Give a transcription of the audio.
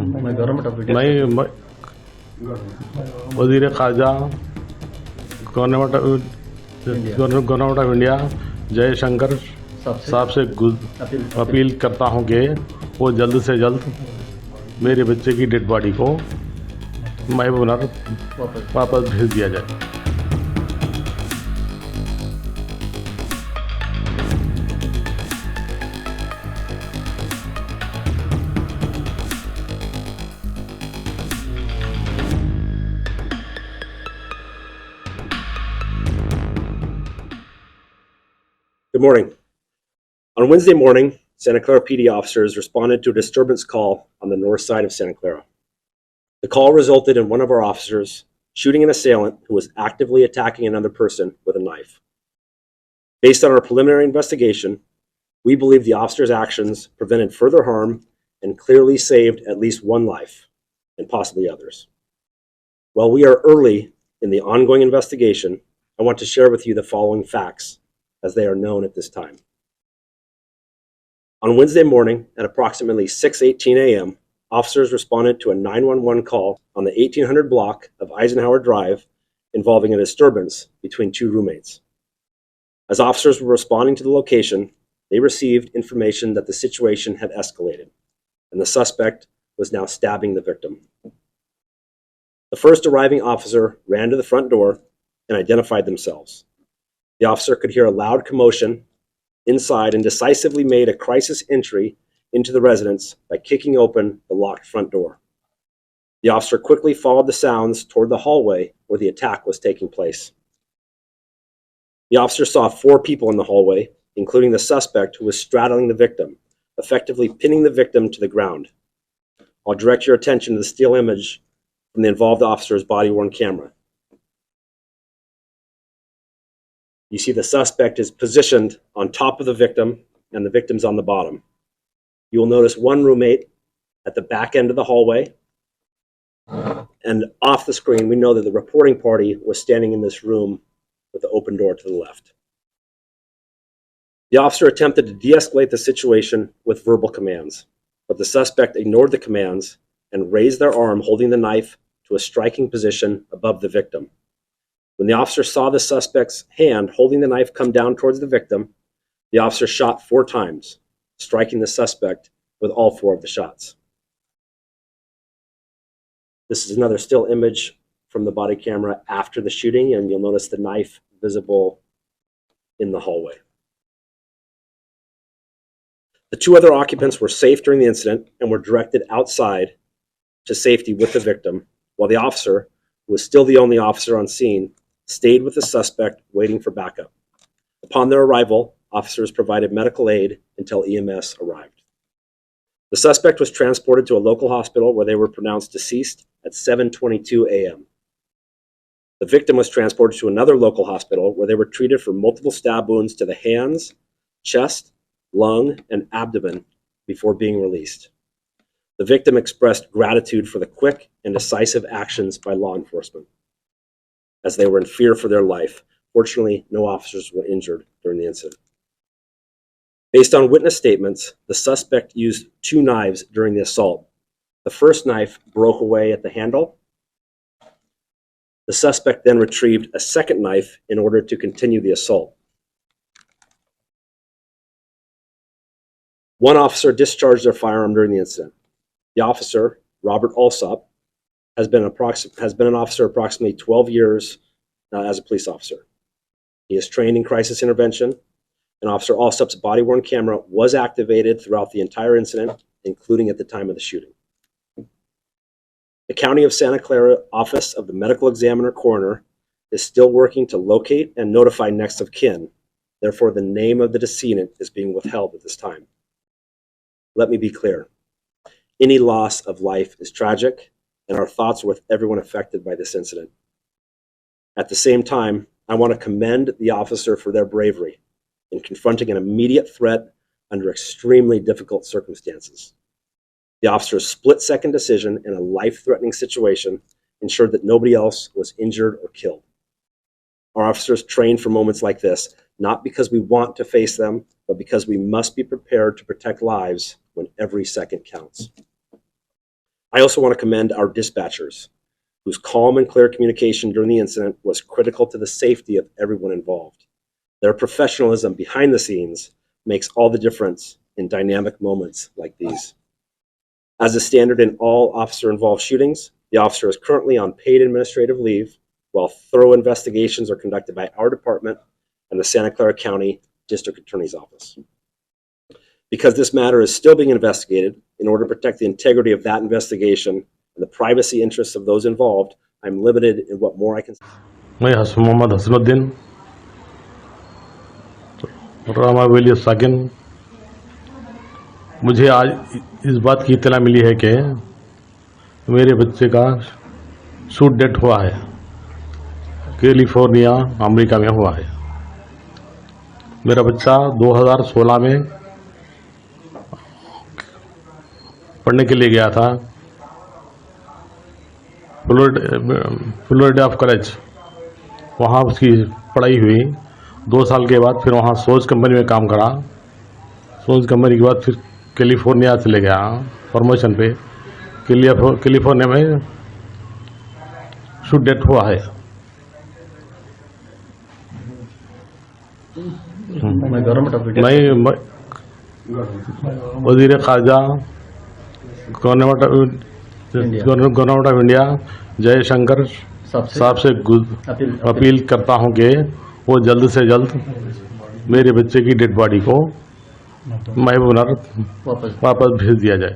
मैं वजीर खाजा गवर्नमेंट ऑफ इंडिया जयशंकर साहब से अपील करता हूं कि वो जल्द से जल्द मेरे बच्चे की डेड बॉडी को महबूबनगर वापस भेज दिया जाए। Good morning. On Wednesday morning, Santa Clara PD officers responded to a disturbance call on the north side of Santa Clara. The call resulted in one of our officers shooting an assailant who was actively attacking another person with a knife. Based on our preliminary investigation, we believe the officer's actions prevented further harm and clearly saved at least one life, and possibly others. While we are early in the ongoing investigation, I want to share with you the following facts as they are known at this time. On Wednesday morning at approximately 6:18 a.m., officers responded to a 911 call on the 1800 block of Eisenhower Drive involving a disturbance between two roommates. As officers were responding to the location, they received information that the situation had escalated, and the suspect was now stabbing the victim. The first arriving officer ran to the front door and identified themselves. The officer could hear a loud commotion inside and decisively made a crisis entry into the residence by kicking open the locked front door. The officer quickly followed the sounds toward the hallway where the attack was taking place. The officer saw 4 people in the hallway, including the suspect who was straddling the victim, effectively pinning the victim to the ground. I'll direct your attention to the still image from the involved officer's body-worn camera. You see the suspect is positioned on top of the victim and the victim's on the bottom. You will notice one roommate at the back end of the hallway, and off the screen we know that the reporting party was standing in this room with the open door to the left. The officer attempted to de-escalate the situation with verbal commands, but the suspect ignored the commands and raised their arm holding the knife to a striking position above the victim. When the officer saw the suspect's hand holding the knife come down towards the victim, the officer shot 4 times, striking the suspect with all 4 of the shots. This is another still image from the body camera after the shooting, and you'll notice the knife visible in the hallway. The 2 other occupants were safe during the incident and were directed outside to safety with the victim, while the officer, who was still the only officer on scene, stayed with the suspect waiting for backup. Upon their arrival, officers provided medical aid until EMS arrived. The suspect was transported to a local hospital where they were pronounced deceased at 7:22 a.m. The victim was transported to another local hospital where they were treated for multiple stab wounds to the hands, chest, lung, and abdomen before being released. The victim expressed gratitude for the quick and decisive actions by law enforcement, as they were in fear for their life. Fortunately, no officers were injured during the incident. Based on witness statements, the suspect used 2 knives during the assault. The first knife broke away at the handle. The suspect then retrieved a second knife in order to continue the assault. One officer discharged their firearm during the incident. The officer, Robert Alsop, has been an officer approximately 12 years as a police officer. He is trained in crisis intervention, and Officer Alsop's body-worn camera was activated throughout the entire incident, including at the time of the shooting. The County of Santa Clara Office of the Medical Examiner Coroner is still working to locate and notify next of kin. Therefore, the name of the decedent is being withheld at this time. Let me be clear. Any loss of life is tragic, and our thoughts are with everyone affected by this incident. At the same time, I want to commend the officer for their bravery in confronting an immediate threat under extremely difficult circumstances. The officer's split-second decision in a life-threatening situation ensured that nobody else was injured or killed. Our officers train for moments like this, not because we want to face them, but because we must be prepared to protect lives when every second counts. I also want to commend our dispatchers, whose calm and clear communication during the incident was critical to the safety of everyone involved. Their professionalism behind the scenes makes all the difference in dynamic moments like these. As is standard in all officer-involved shootings, the officer is currently on paid administrative leave while thorough investigations are conducted by our department and the Santa Clara County District Attorney's Office. Because this matter is still being investigated, in order to protect the integrity of that investigation and the privacy interests of those involved, I'm limited in what more I can say. मैं मोहम्मद निजामुद्दीन रामा वेली साकिन। मुझे आज इस बात की इत्तला मिली है कि मेरे बच्चे का शूट डेथ हुआ है, कैलिफोर्निया अमेरिका में हुआ है। मेरा बच्चा 2016 में पढ़ने के लिए गया था फ्लोरिडा ऑफ कॉलेज। वहाँ उसकी पढ़ाई हुई। 2 साल के बाद फिर वहाँ सोच कंपनी में काम करा। सोच कंपनी के बाद फिर कैलिफोर्निया चले गया प्रमोशन पे। कैलिफोर्निया में शूट डेथ हुआ है। मैं वजीर खारजा गवर्नमेंट ऑफ इंडिया जयशंकर साहब से अपील करता हूं कि वो जल्द से जल्द मेरे बच्चे की डेड बॉडी को महबूब वापस भेज दिया जाए।